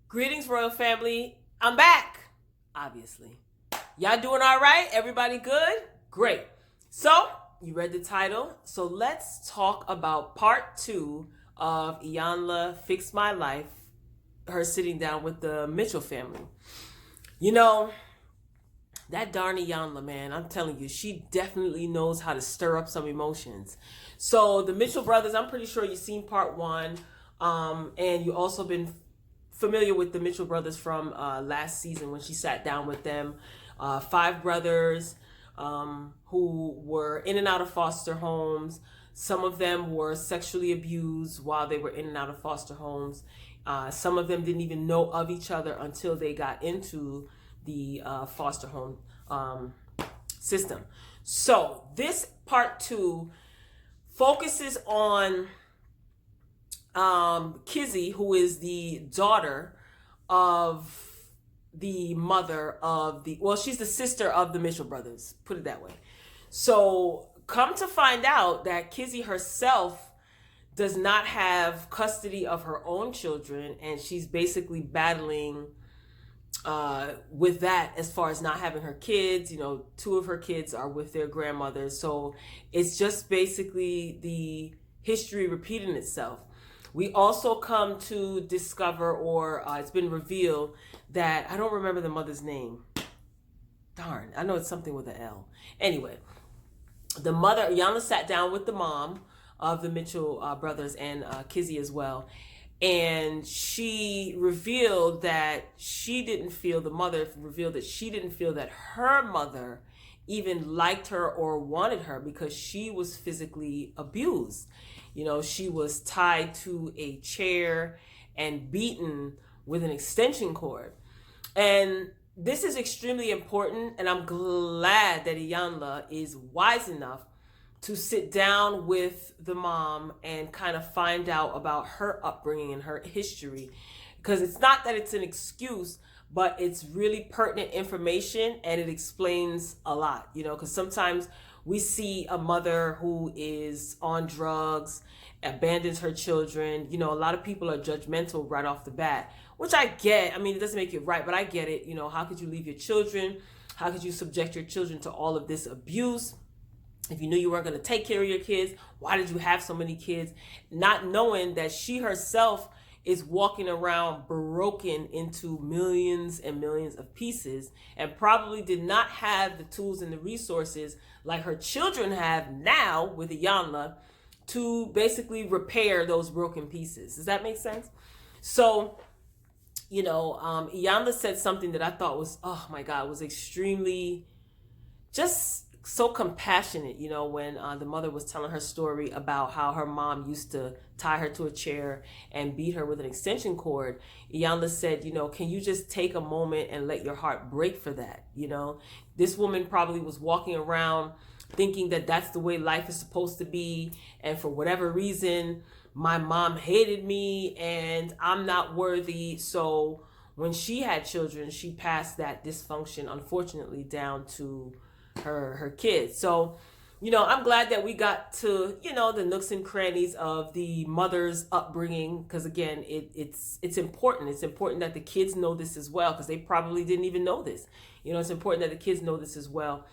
Greetings, royal family. I'm back, obviously. Y'all doing all right? Everybody good? Great. So, you read the title. So, let's talk about part two of Iyanla Fix My Life, her sitting down with the Mitchell family. You know, that darn Iyanla, man, I'm telling you, she definitely knows how to stir up some emotions. So, the Mitchell brothers, I'm pretty sure you've seen part one. And you also been familiar with the Mitchell brothers from last season when she sat down with them. Five brothers who were in and out of foster homes. Some of them were sexually abused while they were in and out of foster homes. Some of them didn't even know of each other until they got into the foster home system. So this part two focuses on Kizzy, who is the daughter of the mother of she's the sister of the Mitchell brothers, put it that way. So come to find out that Kizzy herself does not have custody of her own children, and she's basically battling with that as far as not having her kids. You know, two of her kids are with their grandmothers. So it's just basically the history repeating itself. We also come to discover, or it's been revealed, that I don't remember the mother's name. Darn, I know it's something with an L. Anyway, the mother, Iyanla, sat down with the mom of the Mitchell brothers and Kizzy as well. And she revealed that the mother revealed that she didn't feel that her mother even liked her or wanted her because she was physically abused. You know, she was tied to a chair and beaten with an extension cord. And this is extremely important, and I'm glad that Iyanla is wise enough to sit down with the mom and kind of find out about her upbringing and her history. Because it's not that it's an excuse, but it's really pertinent information, and it explains a lot, you know, because sometimes we see a mother who is on drugs, abandons her children. You know, a lot of people are judgmental right off the bat, which I get. I mean, it doesn't make it right, but I get it. You know, how could you leave your children? How could you subject your children to all of this abuse? If you knew you weren't going to take care of your kids, why did you have so many kids? Not knowing that she herself is walking around broken into millions and millions of pieces, and probably did not have the tools and the resources like her children have now with Iyanla to basically repair those broken pieces. Does that make sense? So, you know, Iyanla said something that I thought was, oh my God, was extremely just so compassionate, you know, when the mother was telling her story about how her mom used to tie her to a chair and beat her with an extension cord. Iyanla said, you know, can you just take a moment and let your heart break for that? You know, this woman probably was walking around thinking that that's the way life is supposed to be. And for whatever reason, my mom hated me and I'm not worthy. So when she had children, she passed that dysfunction, unfortunately, down to her kids. So, you know, I'm glad that we got to, you know, the nooks and crannies of the mother's upbringing, because again, it's important. It's important that the kids know this as well, because they probably didn't even know this. You know, it's important that the kids know this as well.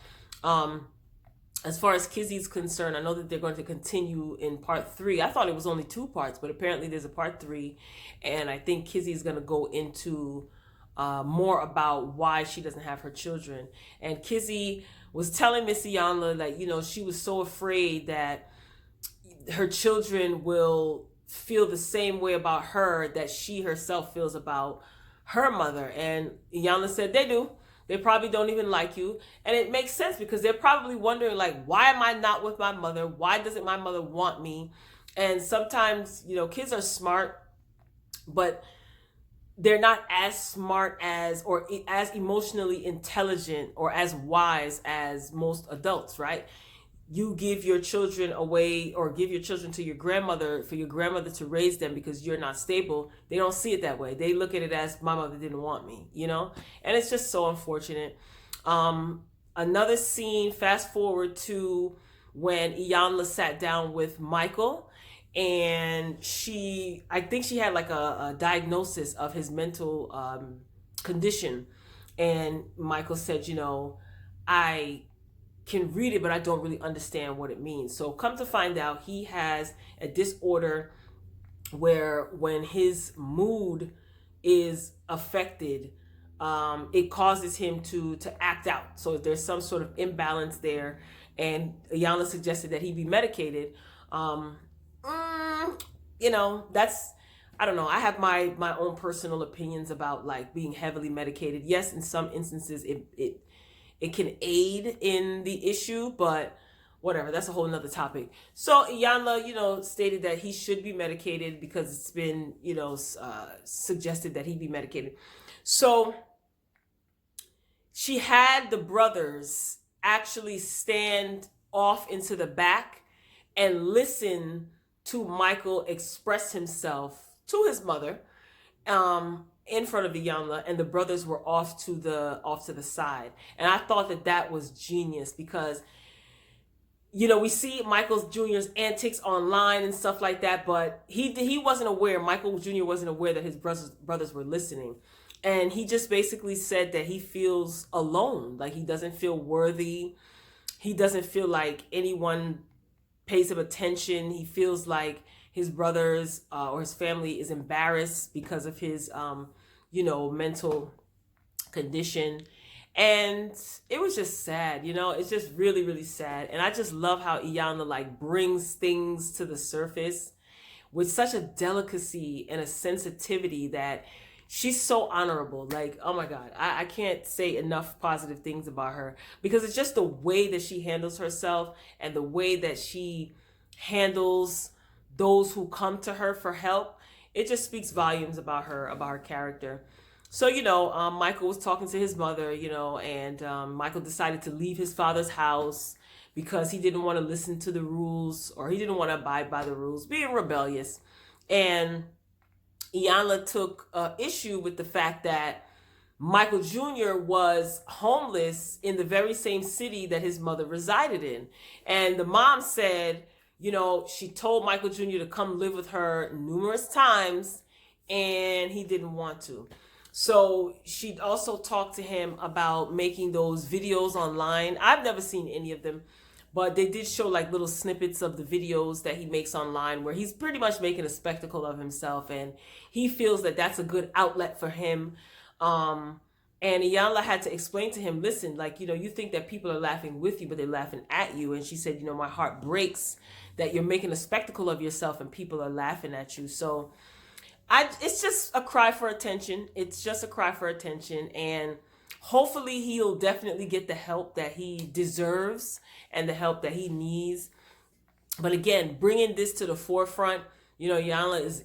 As far as Kizzy's concerned, I know that they're going to continue in part three. I thought it was only two parts, but apparently there's a part three, and I think Kizzy's going to go into more about why she doesn't have her children. And Kizzy was telling Miss Iyanla that, you know, she was so afraid that her children will feel the same way about her that she herself feels about her mother. And Iyanla said they do. They probably don't even like you. And it makes sense, because they're probably wondering, like, why am I not with my mother? Why doesn't my mother want me? And sometimes, you know, kids are smart, but they're not as smart as, or as emotionally intelligent or as wise as most adults, right? You give your children away, or give your children to your grandmother for your grandmother to raise them because you're not stable. They don't see it that way. They look at it as, my mother didn't want me, you know? And it's just so unfortunate. Another scene, fast forward to when Iyanla sat down with Michael, and I think she had like a diagnosis of his mental condition. And Michael said, I can read it, but I don't really understand what it means. So come to find out, he has a disorder where when his mood is affected, it causes him to act out. So if there's some sort of imbalance there, and Iyanla suggested that he be medicated, um, that's, I don't know. I have my own personal opinions about like being heavily medicated. Yes, in some instances it can aid in the issue, but whatever, that's a whole nother topic. So Iyanla, stated that he should be medicated because it's been, suggested that he be medicated. So she had the brothers actually stand off into the back and listen to Michael express himself to his mother, in front of Iyanla, and the brothers were off to the side. And I thought that was genius because we see Michael Jr.'s antics online and stuff like that, but he wasn't aware. Michael Jr. wasn't aware that his brothers were listening, and he just basically said that he feels alone, like he doesn't feel worthy. He doesn't feel like anyone pays him attention. He feels like his brothers or his family is embarrassed because of his mental condition. And it was just sad, it's just really, really sad. And I just love how Iyanla like brings things to the surface with such a delicacy and a sensitivity that she's so honorable. Like, oh my God, I can't say enough positive things about her because it's just the way that she handles herself and the way that she handles those who come to her for help. It just speaks volumes about her character. So, Michael was talking to his mother, and Michael decided to leave his father's house because he didn't want to listen to the rules, or he didn't want to abide by the rules, being rebellious. And Iyanla took issue with the fact that Michael Jr. was homeless in the very same city that his mother resided in. And the mom said, she told Michael Jr. to come live with her numerous times, and he didn't want to. So she also talked to him about making those videos online. I've never seen any of them, but they did show like little snippets of the videos that he makes online where he's pretty much making a spectacle of himself, and he feels that that's a good outlet for him. And Iyanla had to explain to him, listen, like, you think that people are laughing with you, but they're laughing at you. And she said, my heart breaks that you're making a spectacle of yourself and people are laughing at you. So it's just a cry for attention. It's just a cry for attention. And hopefully he'll definitely get the help that he deserves and the help that he needs. But again, bringing this to the forefront, Iyanla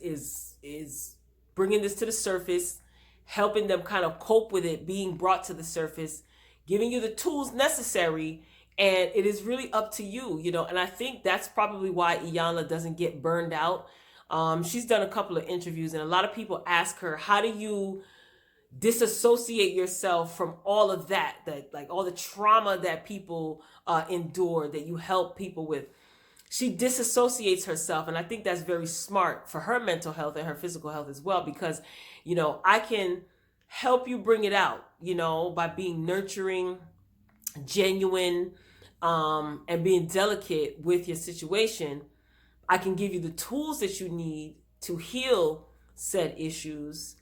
is bringing this to the surface, helping them kind of cope with it being brought to the surface, giving you the tools necessary. And it is really up to you, and I think that's probably why Iyanla doesn't get burned out. She's done a couple of interviews, and a lot of people ask her, how do you disassociate yourself from all of that like all the trauma that people endure, that you help people with? She disassociates herself, and I think that's very smart for her mental health and her physical health as well, because I can help you bring it out, by being nurturing, genuine, and being delicate with your situation. I can give you the tools that you need to heal said issues.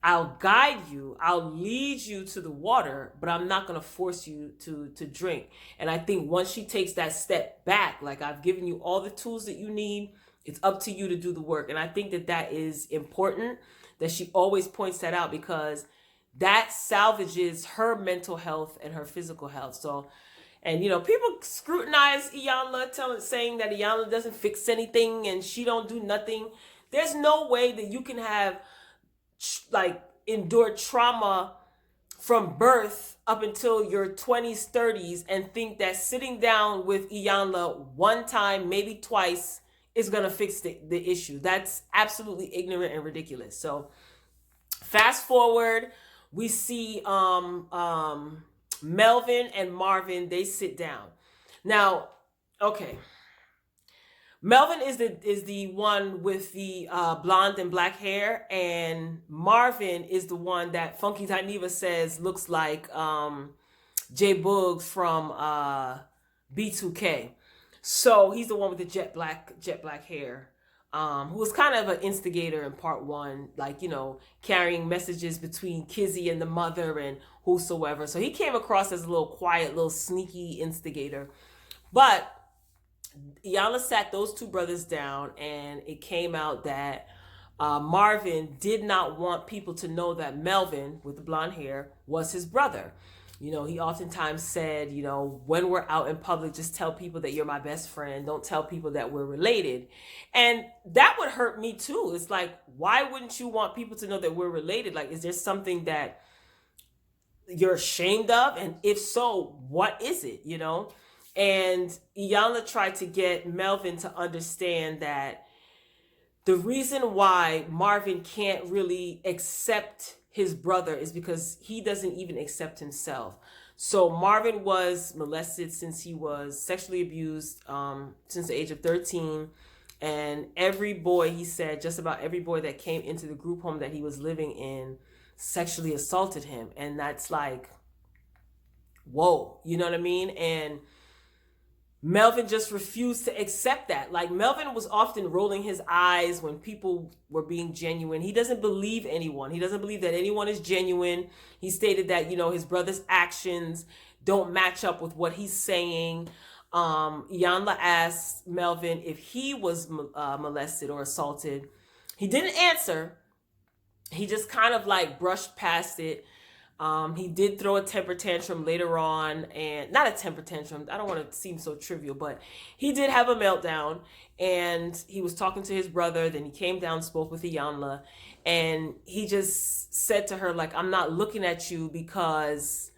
I'll guide you. I'll lead you to the water, but I'm not going to force you to drink. And I think once she takes that step back, like, I've given you all the tools that you need, it's up to you to do the work. And I think that is important, that she always points that out, because that salvages her mental health and her physical health. So, and people scrutinize Iyanla, saying that Iyanla doesn't fix anything and she don't do nothing. There's no way that you can have endure trauma from birth up until your 20s, 30s, and think that sitting down with Iyanla one time, maybe twice, is going to fix the issue. That's absolutely ignorant and ridiculous. So fast forward, we see Melvin and Marvin, they sit down. Now, okay, Melvin is the one with the blonde and black hair, and Marvin is the one that Funky Dineva says looks like Jay Boogs from B2K. So he's the one with the jet black hair, who was kind of an instigator in part one, like, carrying messages between Kizzy and the mother and whosoever. So he came across as a little quiet, little sneaky instigator. But Iyanla sat those two brothers down, and it came out that Marvin did not want people to know that Melvin, with the blonde hair, was his brother. He oftentimes said, when we're out in public, just tell people that you're my best friend. Don't tell people that we're related. And that would hurt me too. It's like, why wouldn't you want people to know that we're related? Like, is there something that you're ashamed of? And if so, what is it, And Iyanla tried to get Melvin to understand that the reason why Marvin can't really accept his brother is because he doesn't even accept himself. So Marvin was molested since he was sexually abused since the age of 13. And every boy, he said, just about every boy that came into the group home that he was living in sexually assaulted him. And that's like, whoa, you know what I mean? And Melvin just refused to accept that. Like, Melvin was often rolling his eyes when people were being genuine. He doesn't believe anyone. He doesn't believe that anyone is genuine. He stated that, his brother's actions don't match up with what he's saying. Iyanla asked Melvin if he was molested or assaulted. He didn't answer. He just kind of like brushed past it. He did throw a temper tantrum later on, and not a temper tantrum. I don't want to seem so trivial, but he did have a meltdown, and he was talking to his brother. Then he came down, spoke with Iyanla, and he just said to her, like, I'm not looking at you because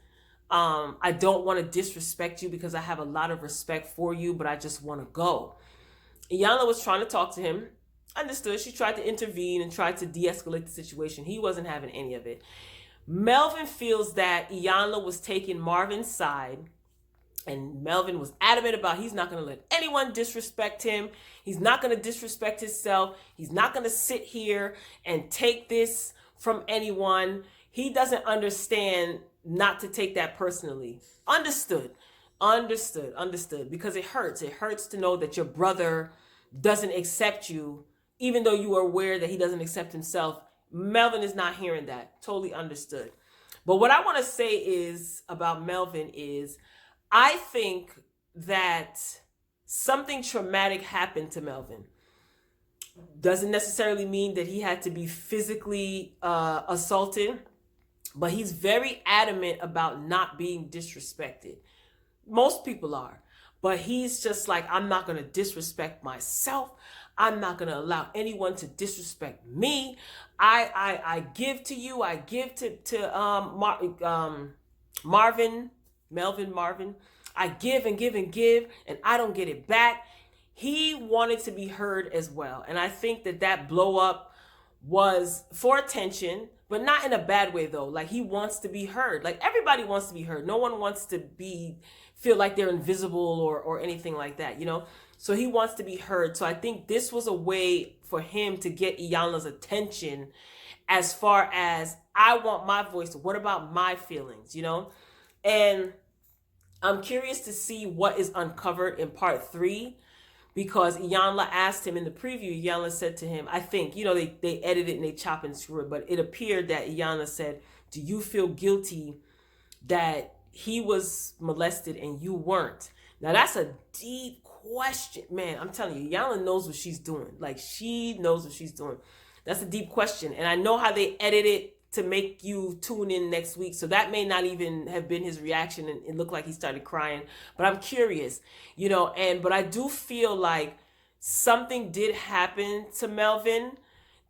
I don't want to disrespect you, because I have a lot of respect for you, but I just want to go. Iyanla was trying to talk to him. Understood. She tried to intervene and tried to de-escalate the situation. He wasn't having any of it. Melvin feels that Iyanla was taking Marvin's side, and Melvin was adamant about he's not going to let anyone disrespect him. He's not going to disrespect himself. He's not going to sit here and take this from anyone. He doesn't understand not to take that personally. Understood. Because it hurts. It hurts to know that your brother doesn't accept you, even though you are aware that he doesn't accept himself. Melvin is not hearing that. Totally understood. But what I want to say is about Melvin is, I think that something traumatic happened to Melvin. Doesn't necessarily mean that he had to be physically assaulted, but he's very adamant about not being disrespected. Most people are. But he's just like, I'm not going to disrespect myself. I'm not going to allow anyone to disrespect me. I give to you. I give to Marvin. I give and give and give, and I don't get it back. He wanted to be heard as well. And I think that blow up was for attention, but not in a bad way though. Like, he wants to be heard. Like, everybody wants to be heard. No one wants to feel like they're invisible or anything like that, So he wants to be heard. So I think this was a way for him to get Iyanla's attention, as far as, I want my voice. What about my feelings, And I'm curious to see what is uncovered in part 3, because Iyanla asked him in the preview. Iyanla said to him, I think, they edit it and they chop and screw it, but it appeared that Iyanla said, do you feel guilty that he was molested and you weren't? Now, that's a deep question, man. I'm telling you, Iyanla knows what she's doing. Like, she knows what she's doing. That's a deep question. And I know how they edit it to make you tune in next week. So that may not even have been his reaction, and it looked like he started crying. But I'm curious, but I do feel like something did happen to Melvin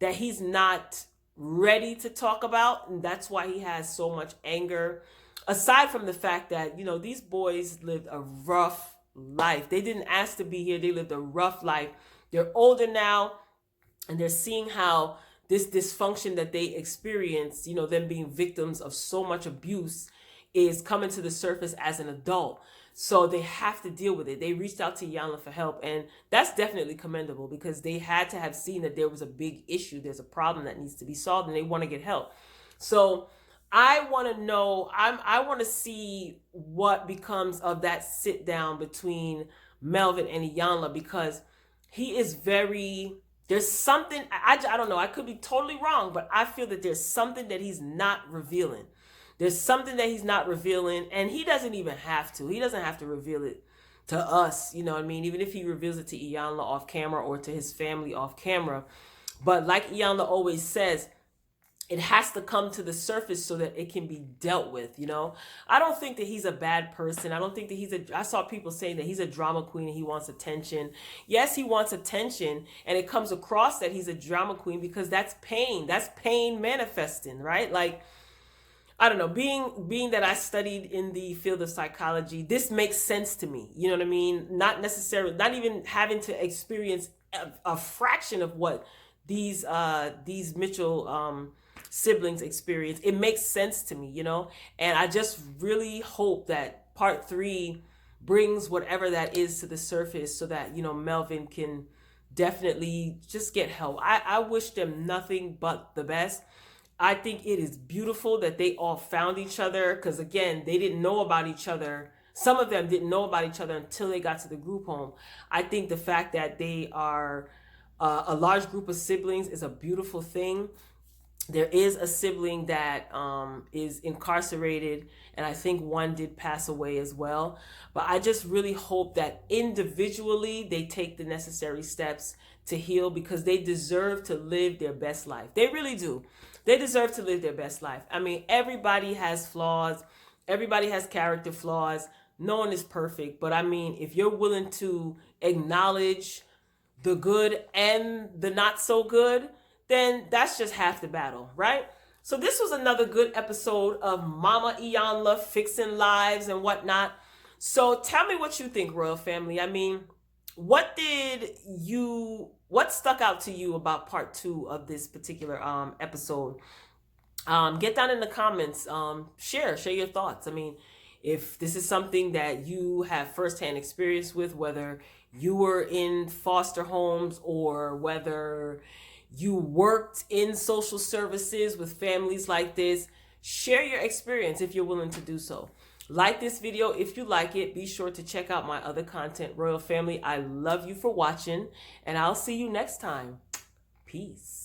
that he's not ready to talk about. And that's why he has so much anger. Aside from the fact that, these boys lived a rough life. They didn't ask to be here. They lived a rough life. They're older now, and they're seeing how this dysfunction that they experience, them being victims of so much abuse, is coming to the surface as an adult. So they have to deal with it. They reached out to Iyanla for help, and that's definitely commendable because they had to have seen that there was a big issue. There's a problem that needs to be solved, and they want to get help. So I want to know. I want to see what becomes of that sit down between Melvin and Iyanla, because he is very. There's something I don't know. I could be totally wrong, but I feel that there's something that he's not revealing. There's something that he's not revealing, and he doesn't even have to. He doesn't have to reveal it to us, you know what I mean? Even if he reveals it to Iyanla off camera or to his family off camera. But like Iyanla always says, it has to come to the surface so that it can be dealt with, you know? I don't think that he's a bad person. I don't think that I saw people saying that he's a drama queen and he wants attention. Yes, he wants attention, and it comes across that he's a drama queen because that's pain. That's pain manifesting, right? Like, I don't know, being that I studied in the field of psychology, this makes sense to me. You know what I mean? Not necessarily, not even having to experience a fraction of what these Mitchell siblings experience. It makes sense to me, you know? And I just really hope that part 3 brings whatever that is to the surface so that, you know, Melvin can definitely just get help. I wish them nothing but the best. I think it is beautiful that they all found each other, because again, they didn't know about each other. Some of them didn't know about each other until they got to the group home. I think the fact that they are a large group of siblings is a beautiful thing. There is a sibling that is incarcerated, and I think one did pass away as well. But I just really hope that individually they take the necessary steps to heal, because they deserve to live their best life. They really do. They deserve to live their best life. I mean, everybody has flaws. Everybody has character flaws. No one is perfect. But I mean, if you're willing to acknowledge the good and the not so good, then that's just half the battle, right? So this was another good episode of Mama Iyanla fixing lives and whatnot. So tell me what you think, Royal Family. I mean, what stuck out to you about part 2 of this particular episode? Get down in the comments. Share your thoughts. I mean, if this is something that you have firsthand experience with, whether you were in foster homes or whether you worked in social services with families like this, share your experience if you're willing to do so. Like this video if you like it. Be sure to check out my other content. Royal Family, I love you for watching, and I'll see you next time. Peace.